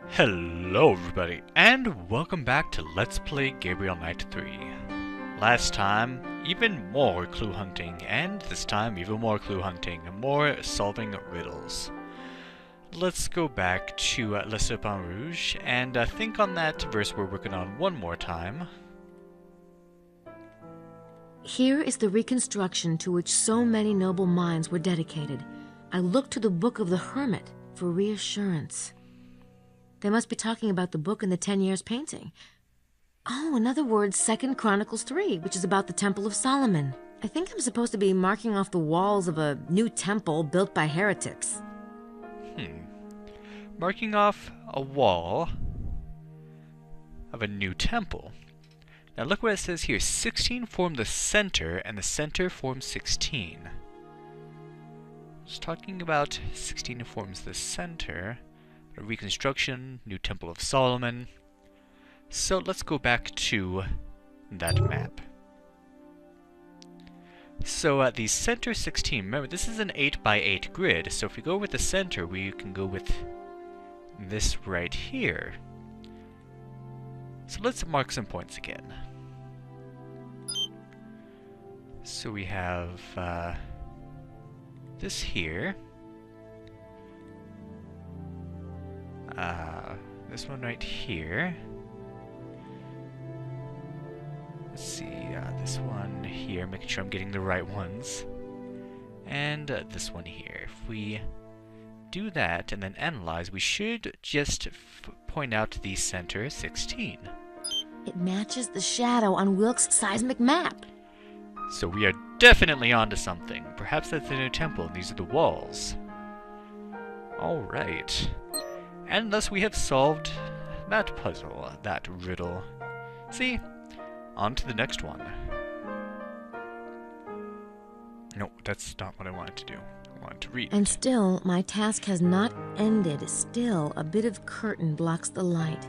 Hello everybody, and welcome back to Let's Play Gabriel Night 3. Last time, even more clue hunting, and this time even more clue hunting, and more solving riddles. Let's go back to Le Serpent Rouge, and think on that verse we're working on one more time. Here is the reconstruction to which so many noble minds were dedicated. I look to the Book of the Hermit for reassurance. They must be talking about the book in the 10 Years painting. Oh, in other words, 2 Chronicles 3, which is about the Temple of Solomon. I think I'm supposed to be marking off the walls of a new temple built by heretics. Marking off a wall of a new temple. Now look what it says here. 16 form the center, and the center forms 16. It's talking about 16 forms the center. A reconstruction, new Temple of Solomon. So let's go back to that map. So the center 16, remember this is an 8 by 8 grid, so if we go with the center, we can go with this right here. So let's mark some points again. So we have this here. This one right here. Let's see, this one here, making sure I'm getting the right ones. And this one here. If we do that and then analyze, we should just point out the center 16. It matches the shadow on Wilkes' seismic map. So we are definitely onto something. Perhaps that's the new temple and these are the walls. Alright. And thus we have solved that puzzle, that riddle. See? On to the next one. No, that's not what I wanted to do. I wanted to read. And still, my task has not ended. Still, a bit of curtain blocks the light.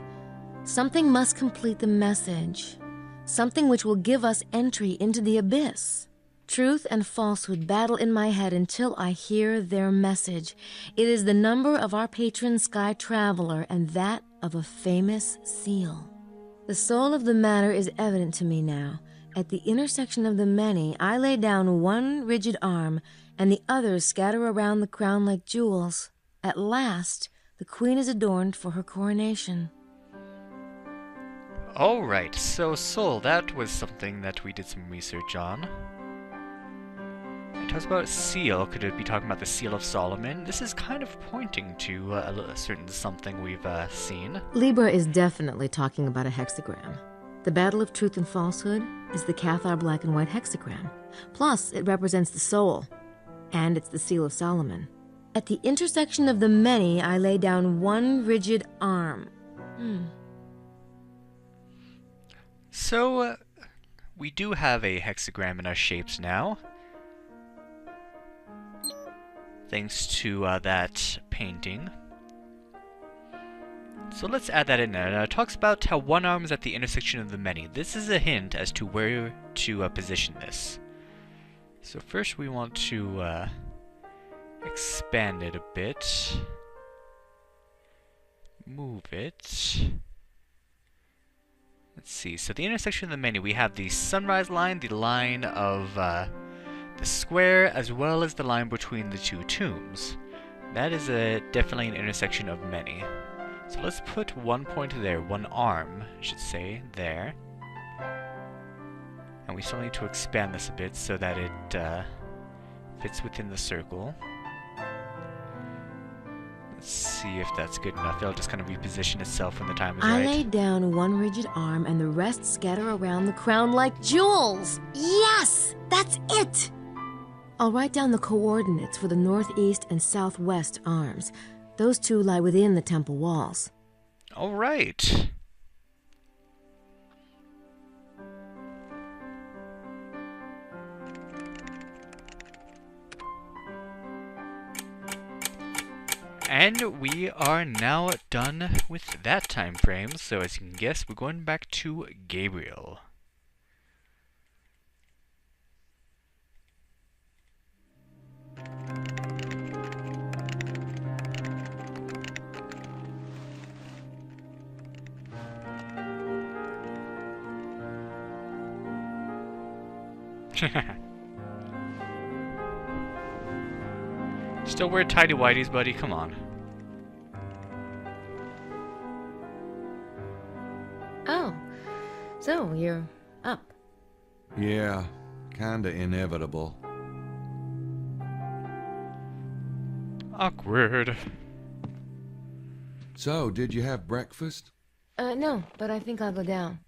Something must complete the message. Something which will give us entry into the abyss. Truth and falsehood battle in my head until I hear their message. It is the number of our patron sky traveler and that of a famous seal. The soul of the matter is evident to me now. At the intersection of the many, I lay down one rigid arm, and the others scatter around the crown like jewels. At last, the queen is adorned for her coronation. Alright, so Soul, that was something that we did some research on. It talks about seal. Could it be talking about the Seal of Solomon? This is kind of pointing to a certain something we've seen. Libra is definitely talking about a hexagram. The battle of truth and falsehood is the Cathar black and white hexagram. Plus, it represents the soul, and it's the Seal of Solomon. At the intersection of the many, I lay down one rigid arm. So, we do have a hexagram in our shapes now. Thanks to that painting. So let's add that in there. Now, it talks about how one arm is at the intersection of the many. This is a hint as to where to position this. So first we want to expand it a bit. Move it. Let's see. So the intersection of the many, we have the sunrise line, the line of the square, as well as the line between the two tombs. That is definitely an intersection of many. So let's put one point there, one arm, I should say, there. And we still need to expand this a bit so that it fits within the circle. Let's see if that's good enough. It'll just kind of reposition itself when the time is right. I lay down one rigid arm and the rest scatter around the crown like jewels. Yes, that's it. I'll write down the coordinates for the northeast and southwest arms. Those two lie within the temple walls. All right. And we are now done with that time frame. So as you can guess, we're going back to Gabriel. Still wear tidy whities, buddy. Come on. Oh, so you're up. Yeah, kinda inevitable. Awkward. So, did you have breakfast? No, but I think I'll go down.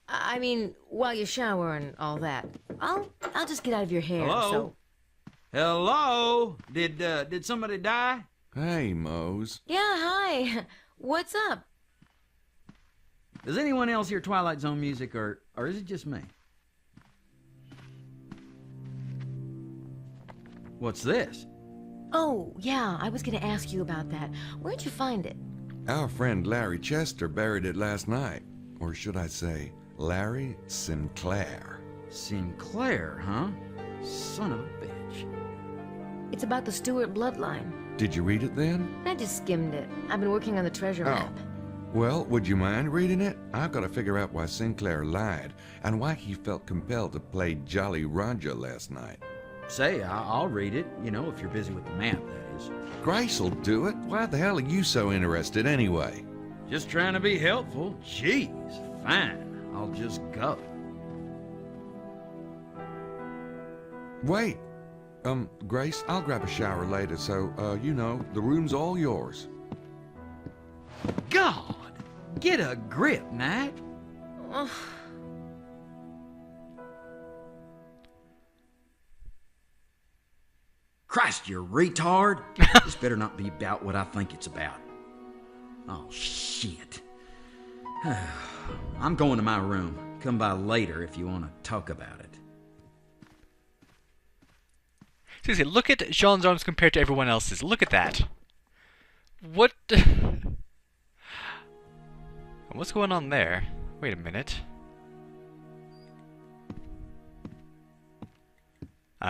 I mean, while you shower and all that. I'll just get out of your hair, Hello? so... Hello? Did somebody die? Hey, Mose. Yeah, hi. What's up? Does anyone else hear Twilight Zone music, or is it just me? What's this? Oh, yeah, I was gonna ask you about that. Where'd you find it? Our friend Larry Chester buried it last night. Or should I say, Larry Sinclair. Sinclair, huh? Son of a bitch. It's about the Stewart bloodline. Did you read it then? I just skimmed it. I've been working on the treasure map. Well, would you mind reading it? I've got to figure out why Sinclair lied, and why he felt compelled to play Jolly Roger last night. Say, I'll read it, you know, if you're busy with the map, that is. Grace'll do it. Why the hell are you so interested anyway? Just trying to be helpful. Jeez, fine. I'll just go. Wait. Grace, I'll grab a shower later, so, you know, the room's all yours. God! Get a grip, Knight. Ugh. Christ, you retard! This better not be about what I think it's about. Oh, shit. I'm going to my room. Come by later if you want to talk about it. Seriously, look at Jean's arms compared to everyone else's. Look at that. What? What's going on there? Wait a minute.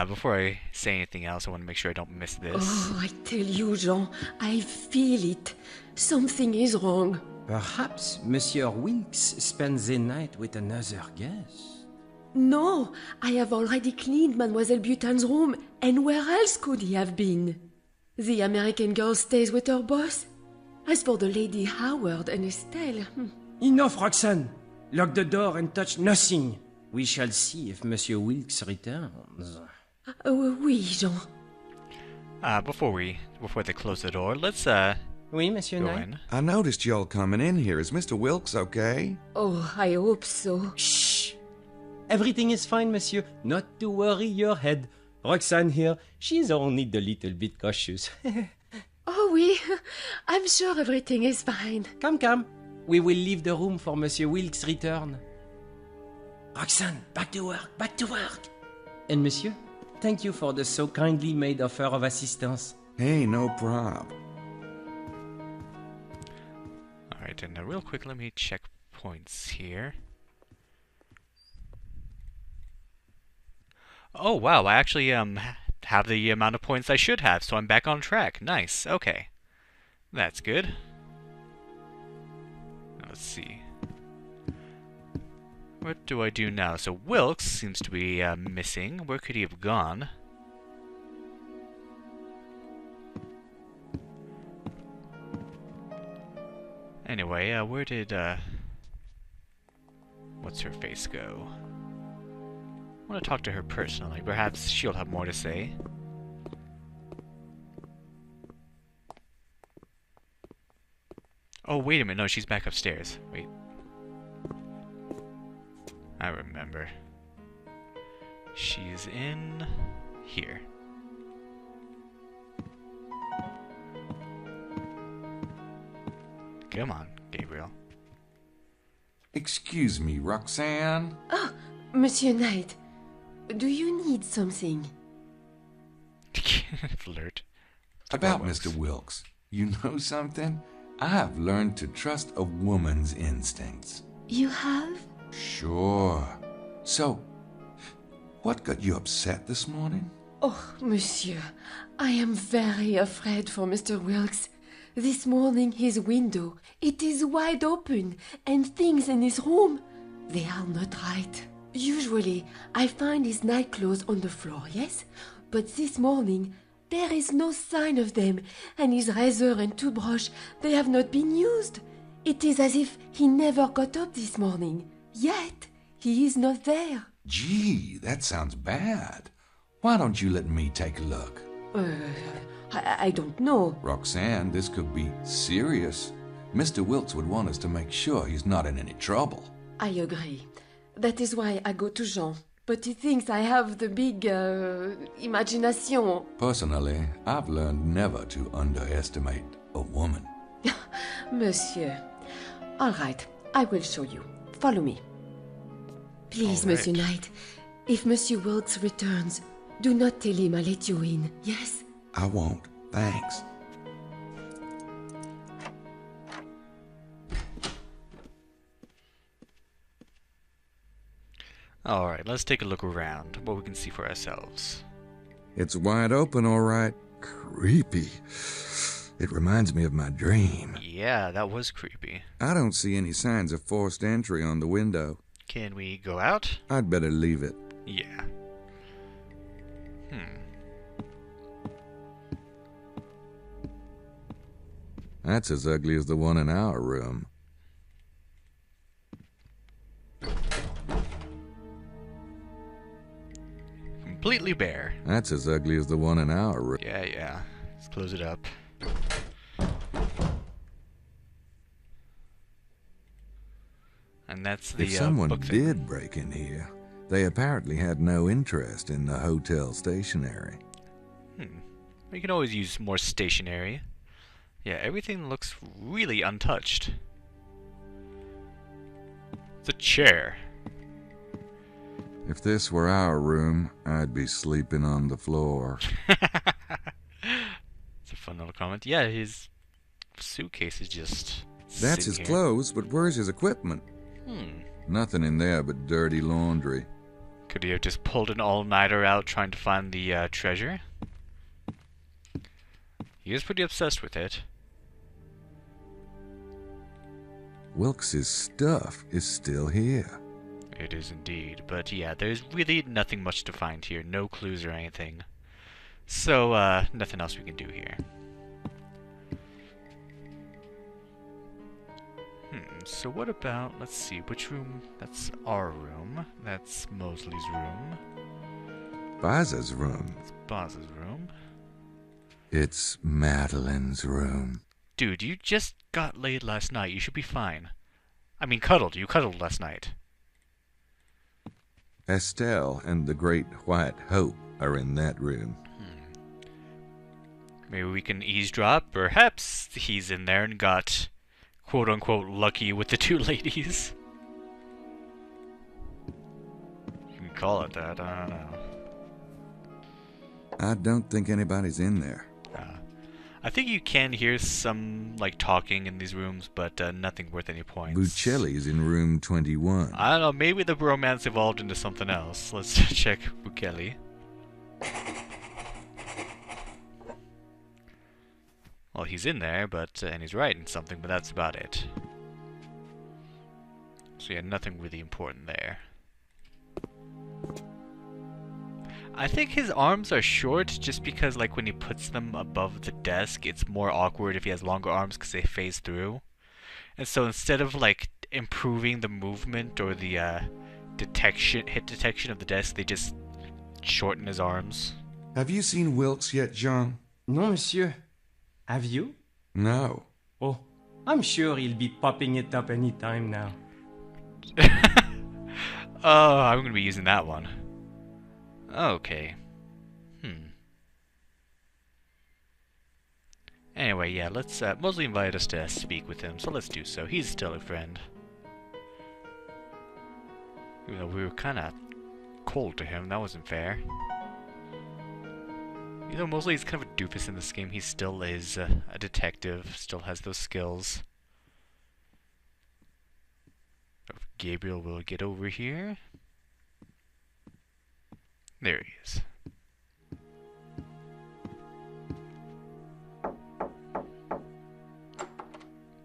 Before I say anything else, I want to make sure I don't miss this. Oh, I tell you, Jean, I feel it. Something is wrong. Perhaps Monsieur Wilkes spends the night with another guest. No, I have already cleaned Mademoiselle Butan's room, and where else could he have been? The American girl stays with her boss. As for the Lady Howard and Estelle... Enough, Roxanne! Lock the door and touch nothing. We shall see if Monsieur Wilkes returns. Oui, Jean. Before they close the door, let's Oui, Monsieur go Knight? in. I noticed y'all coming in here. Is Mr. Wilkes okay? Oh, I hope so. Shh! Everything is fine, Monsieur. Not to worry your head. Roxanne here, she's only a little bit cautious. Oh, oui, I'm sure everything is fine. Come. We will leave the room for Monsieur Wilkes' return. Roxanne, back to work. And Monsieur, thank you for the so kindly made offer of assistance. Hey, no prob. Alright, and real quick, let me check points here. Oh, wow, I actually have the amount of points I should have, so I'm back on track. Nice, okay. That's good. Let's see. What do I do now? So Wilkes seems to be missing. Where could he have gone? Anyway, where did what's her face go? I want to talk to her personally. Perhaps she'll have more to say. Oh, wait a minute. No, she's back upstairs. Wait. I remember. She's in here. Come on, Gabriel. Excuse me, Roxanne? Oh, Monsieur Knight, do you need something? Flirt. About Wilkes. Mr. Wilkes. You know something? I've learned to trust a woman's instincts. You have? Sure. So, what got you upset this morning? Oh, Monsieur, I am very afraid for Mr. Wilkes. This morning his window, it is wide open, and things in his room, they are not right. Usually, I find his nightclothes on the floor, yes? But this morning, there is no sign of them, and his razor and toothbrush, they have not been used. It is as if he never got up this morning. Yet, he is not there. Gee, that sounds bad. Why don't you let me take a look? I don't know. Roxanne, this could be serious. Mr. Wilkes would want us to make sure he's not in any trouble. I agree. That is why I go to Jean. But he thinks I have the big, imagination. Personally, I've learned never to underestimate a woman. Monsieur. All right, I will show you. Follow me. Please, All right. Monsieur Knight, if Monsieur Wilkes returns, do not tell him I let you in, yes? I won't. Thanks. Alright, let's take a look around, what we can see for ourselves. It's wide open, all right. Creepy. It reminds me of my dream. Yeah, that was creepy. I don't see any signs of forced entry on the window. Can we go out? I'd better leave it. Yeah. That's as ugly as the one in our room. Completely bare. That's as ugly as the one in our room. Yeah. Let's close it up. And that's the If someone book thing. did break in here, they apparently had no interest in the hotel stationery. We can always use more stationery. Yeah, everything looks really untouched. It's a chair. If this were our room, I'd be sleeping on the floor. It's a fun little comment. Yeah, his suitcase is just That's sitting his here. clothes, but where's his equipment? Nothing in there but dirty laundry. Could he have just pulled an all-nighter out trying to find the treasure? He is pretty obsessed with it. Wilkes's stuff is still here. It is indeed, but yeah, there's really nothing much to find here. No clues or anything. So, nothing else we can do here. So what about, let's see, which room? That's our room. That's Mosley's room. Baza's room. That's Boz's room. It's Madeline's room. Dude, you just got laid last night. You should be fine. I mean, cuddled. You cuddled last night. Estelle and the Great White Hope are in that room. Maybe we can eavesdrop. Perhaps he's in there and got quote-unquote lucky with the two ladies. You can call it that. I don't know. I don't think anybody's in there. I think you can hear some, like, talking in these rooms, but nothing worth any points. Buccelli's in room 21. I don't know, maybe the romance evolved into something else. Let's check Bukelli. Well, he's in there, but and he's writing something, but that's about it. So yeah, nothing really important there. I think his arms are short just because, like, when he puts them above the desk, it's more awkward if he has longer arms because they phase through. And so instead of, like, improving the movement or the hit detection of the desk, they just shorten his arms. Have you seen Wilkes yet, Jean? No, monsieur. Have you? No. Oh, I'm sure he'll be popping it up any time now. Oh, I'm gonna be using that one. Okay. Anyway, yeah, let's, Mosley invited us to speak with him, so let's do so. He's still a friend. Even though we were kinda cold to him, that wasn't fair. You know, Mosley's kind of a doofus in this game. He still is a detective, still has those skills. If Gabriel will get over here. There he is.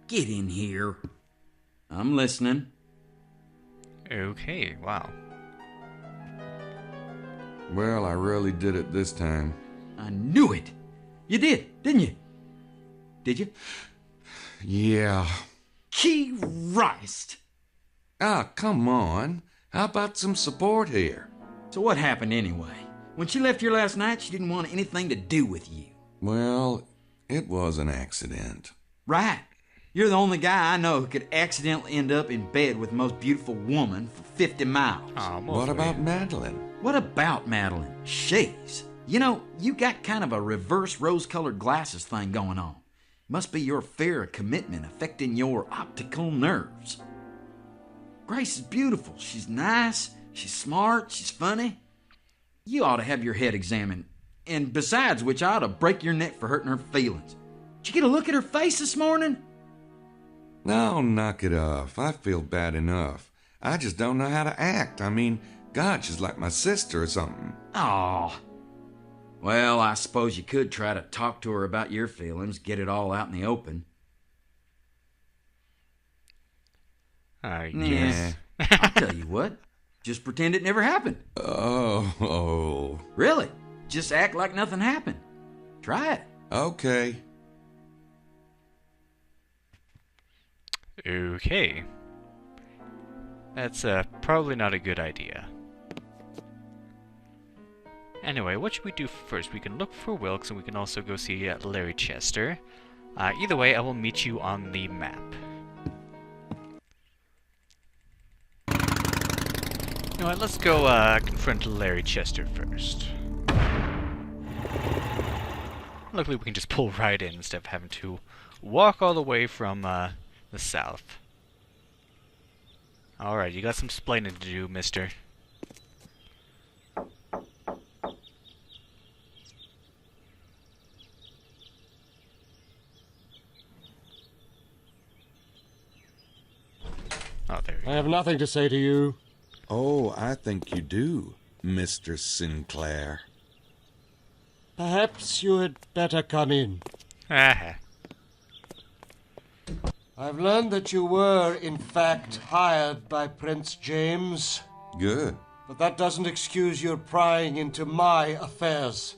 Get in here. I'm listening. Okay, wow. Well, I really did it this time. I knew it. You did, didn't you? Did you? Yeah. Christ! Ah, come on. How about some support here? So what happened anyway? When she left here last night, she didn't want anything to do with you. Well, it was an accident. Right. You're the only guy I know who could accidentally end up in bed with the most beautiful woman for 50 miles. What about Madeline? What about Madeline? She's. You know, you got kind of a reverse rose-colored glasses thing going on. Must be your fear of commitment affecting your optical nerves. Grace is beautiful. She's nice. She's smart. She's funny. You ought to have your head examined. And besides which, I ought to break your neck for hurting her feelings. Did you get a look at her face this morning? No, knock it off. I feel bad enough. I just don't know how to act. I mean, God, she's like my sister or something. Aw. Well, I suppose you could try to talk to her about your feelings, get it all out in the open. Yes. I'll tell you what. Just pretend it never happened. Oh. Really? Just act like nothing happened. Try it. Okay. Okay. That's probably not a good idea. Anyway, what should we do first? We can look for Wilkes, and we can also go see Larry Chester. Either way, I will meet you on the map. You know what, let's go confront Larry Chester first. Luckily, we can just pull right in instead of having to walk all the way from the south. Alright, you got some splaining to do, mister. Oh, there you I go. have nothing to say to you. Oh, I think you do, Mr. Sinclair. Perhaps you had better come in. Aha. I've learned that you were, in fact, hired by Prince James, Good. but that doesn't excuse your prying into my affairs.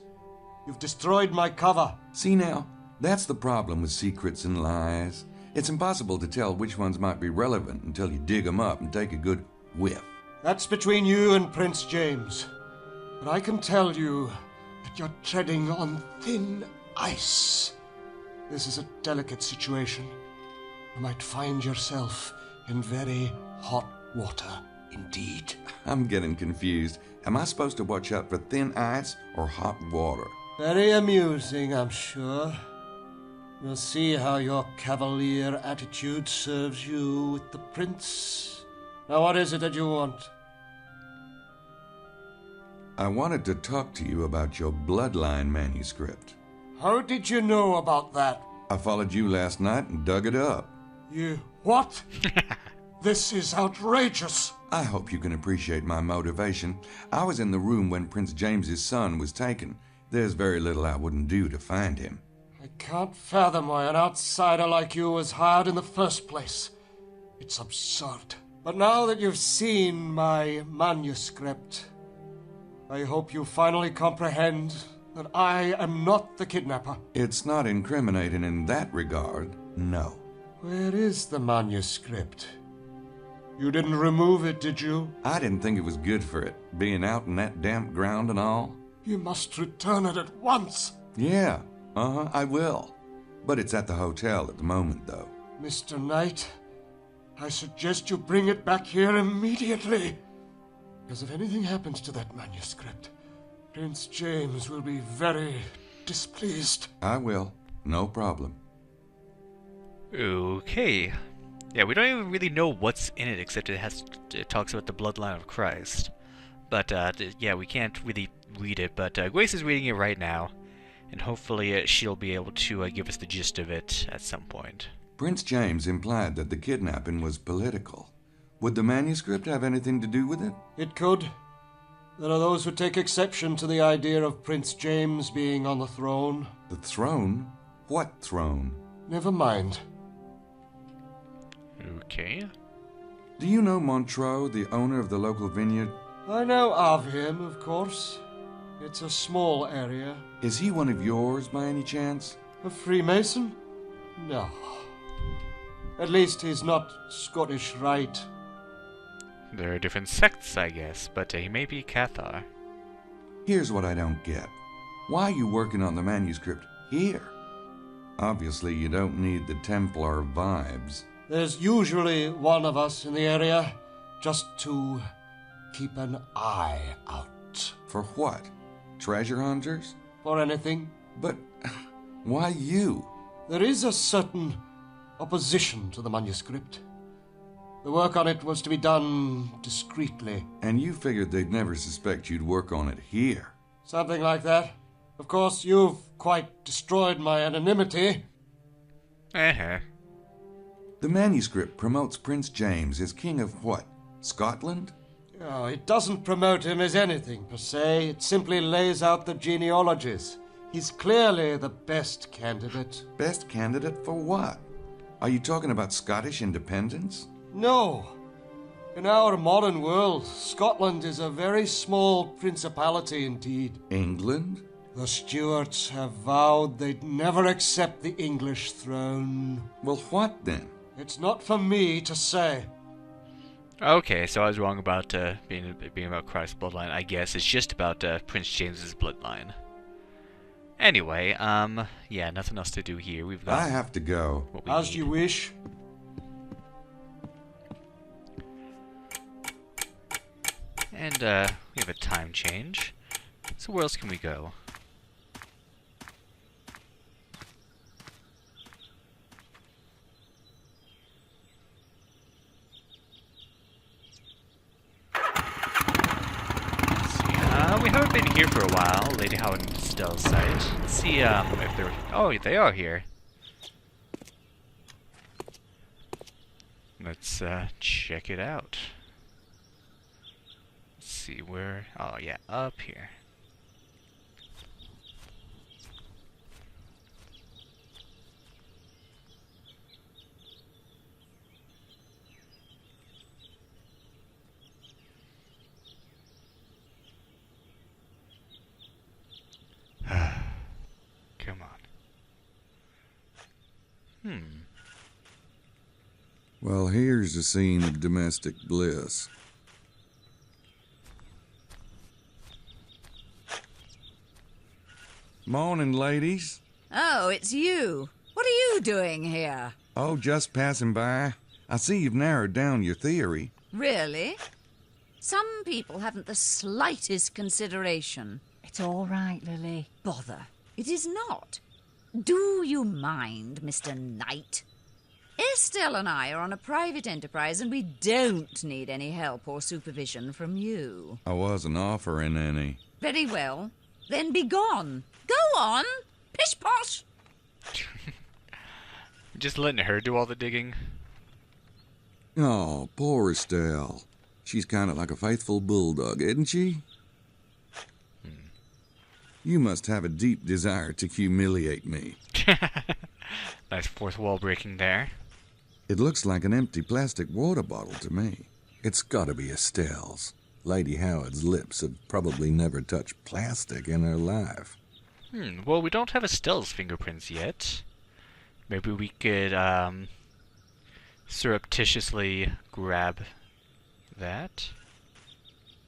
You've destroyed my cover. See now, that's the problem with secrets and lies. It's impossible to tell which ones might be relevant until you dig them up and take a good whiff. That's between you and Prince James. But I can tell you that you're treading on thin ice. This is a delicate situation. You might find yourself in very hot water indeed. I'm getting confused. Am I supposed to watch out for thin ice or hot water? Very amusing, I'm sure. We'll see how your cavalier attitude serves you with the prince. Now, what is it that you want? I wanted to talk to you about your bloodline manuscript. How did you know about that? I followed you last night and dug it up. You... what? This is outrageous. I hope you can appreciate my motivation. I was in the room when Prince James's son was taken. There's very little I wouldn't do to find him. I can't fathom why an outsider like you was hired in the first place. It's absurd. But now that you've seen my manuscript, I hope you finally comprehend that I am not the kidnapper. It's not incriminating in that regard, no. Where is the manuscript? You didn't remove it, did you? I didn't think it was good for it, being out in that damp ground and all. You must return it at once. Yeah, I will. But it's at the hotel at the moment, though. Mr. Knight, I suggest you bring it back here immediately. Because if anything happens to that manuscript, Prince James will be very displeased. I will. No problem. Okay. Yeah, we don't even really know what's in it except it talks about the bloodline of Christ. But yeah, we can't really read it, but Grace is reading it right now, and hopefully she'll be able to give us the gist of it at some point. Prince James implied that the kidnapping was political. Would the manuscript have anything to do with it? It could. There are those who take exception to the idea of Prince James being on the throne. The throne? What throne? Never mind. Okay. Do you know Montreux, the owner of the local vineyard? I know of him, of course. It's a small area. Is he one of yours by any chance? A Freemason? No. At least he's not Scottish Rite. There are different sects, I guess, but he may be Cathar. Here's what I don't get. Why are you working on the manuscript here? Obviously, you don't need the Templar vibes. There's usually one of us in the area, just to keep an eye out. For what? Treasure hunters? For anything. But why you? There is a certain opposition to the manuscript. The work on it was to be done discreetly. And you figured they'd never suspect you'd work on it here. Something like that. Of course, you've quite destroyed my anonymity. Uh-huh. The manuscript promotes Prince James as king of what? Scotland? Oh, it doesn't promote him as anything, per se. It simply lays out the genealogies. He's clearly the best candidate. Best candidate for what? Are you talking about Scottish independence? No. In our modern world, Scotland is a very small principality indeed. England? The Stuarts have vowed they'd never accept the English throne. Well, what then? It's not for me to say. Okay, so I was wrong about being about Christ's bloodline. I guess it's just about Prince James's bloodline. Anyway, yeah, nothing else to do here. We've got. I have to go. What we As need. you wish. And we have a time change. So where else can we go? We haven't been here for a while, Lady Howard and Stell's site. Let's see if they're... Oh, they are here. Let's check it out. Let's see where... Oh, yeah, up here. Come on. Well, here's a scene of domestic bliss. Morning, ladies. Oh, it's you. What are you doing here? Oh, just passing by. I see you've narrowed down your theory. Really? Some people haven't the slightest consideration. It's all right, Lily. Bother. It is not. Do you mind, Mr. Knight? Estelle and I are on a private enterprise and we don't need any help or supervision from you. I wasn't offering any. Very well. Then be gone. Go on. Pish posh. Just letting her do all the digging. Oh, poor Estelle. She's kind of like a faithful bulldog, isn't she? You must have a deep desire to humiliate me. Nice fourth wall breaking there. It looks like an empty plastic water bottle to me. It's gotta be Estelle's. Lady Howard's lips have probably never touched plastic in her life. Well, we don't have Estelle's fingerprints yet. Maybe we could, surreptitiously grab that.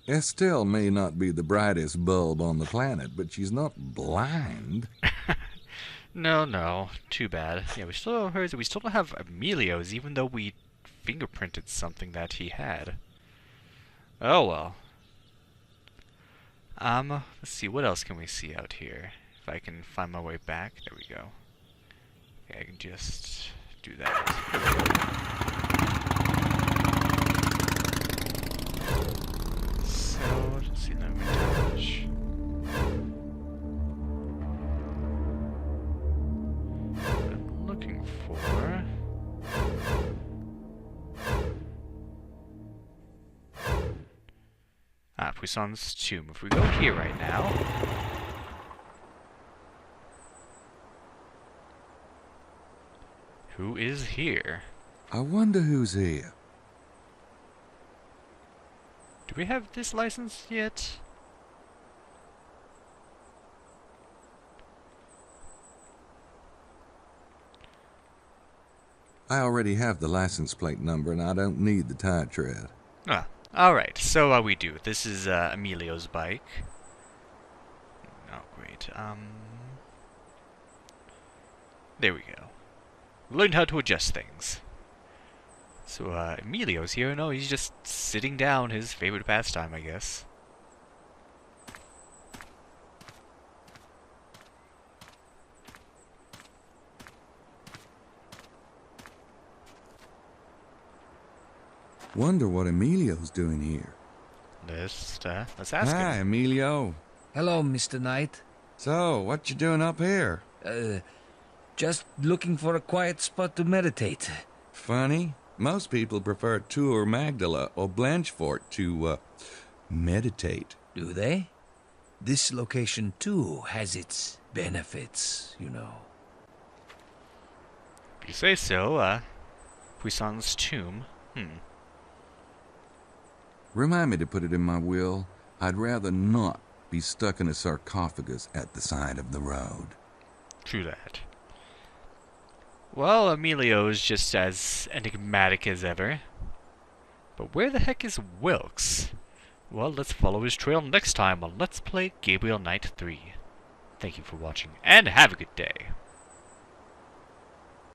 Estelle may not be the brightest bulb on the planet, but she's not blind. No. Too bad. Yeah, we still don't have hers. We still don't have Emilio's, even though we fingerprinted something that he had. Oh well. Let's see, what else can we see out here? If I can find my way back. There we go. Okay, I can just do that. So, let's see, let me touch. What I'm looking for. Poisson's tomb. If we go here right now. Who is here? I wonder who's here. Do we have this license yet? I already have the license plate number and I don't need the tie tread. Ah, alright, so we do. This is Emilio's bike. Oh, great. There we go. Learn how to adjust things. So, Emilio's here. No, he's just sitting down, his favorite pastime, I guess. Wonder what Emilio's doing here. Let's ask Hi, him. Emilio. Hello, Mr. Knight. So, what you doing up here? Just looking for a quiet spot to meditate. Funny. Most people prefer Tour Magdala or Blanchefort to, meditate. Do they? This location, too, has its benefits, you know. If you say so, Puissant's tomb. Remind me to put it in my will. I'd rather not be stuck in a sarcophagus at the side of the road. True that. Well, Emilio is just as enigmatic as ever. But where the heck is Wilkes? Well, let's follow his trail next time on Let's Play Gabriel Knight 3. Thank you for watching, and have a good day.